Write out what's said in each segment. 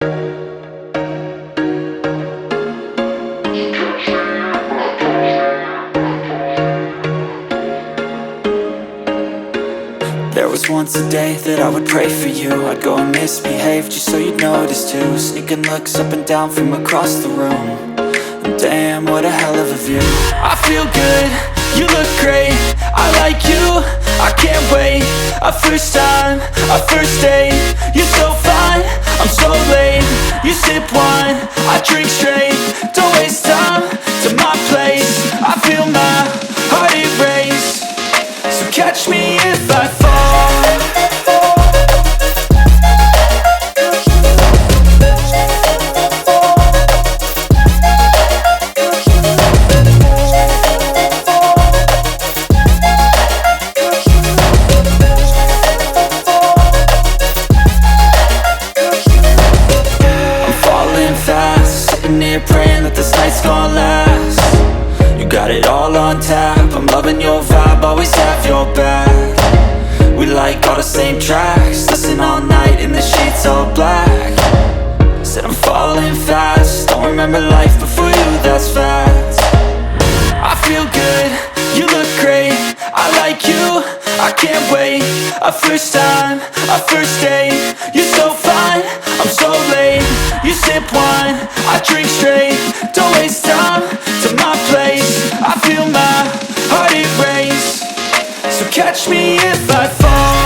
There was once a day that I would pray for you. I'd go and misbehave just so you'd notice too. Sneaking looks up and down from across the room. And damn, what a hell of a view. I feel good, you look great, I like you, I can't wait. A first time, a first date. You're so fine, I'm so late. You sip wine, I drink straight. Don't waste time to my place. I feel my heart erase. So catch me if I fall. Praying that this night's gonna last. You got it all on tap, I'm loving your vibe, always have your back. We like all the same tracks, listen all night in the sheets all black. Said I'm falling fast, don't remember life before you, that's fact. I feel good, you look great, I like you, I can't wait. A first time, a first date. You're so fine, I'm so late. You sip wine, I drink straight. Don't waste time to my place. I feel my heart erase. So catch me if I fall.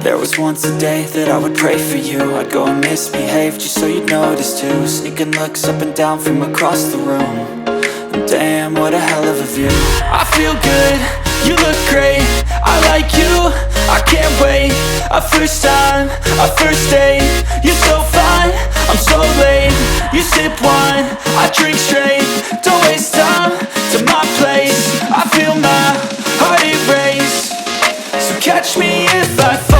There was once a day that I would pray for you. I'd go and misbehave just so you'd notice too. Sneaking looks up and down from across the room. And damn, what a hell of a view. I feel good, you look great, I like you, I can't wait. A first time, a first date. You're so fine, I'm so late. You sip wine, I drink straight. Don't waste time to my place. I feel my heart erase. So catch me if I fall.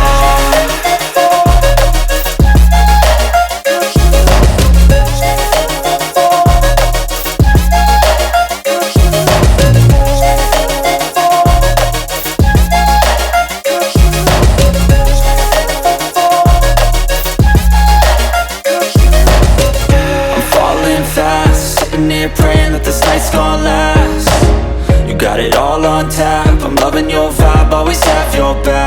Praying that this night's gonna last. You got it all on tap, I'm loving your vibe, always have your back.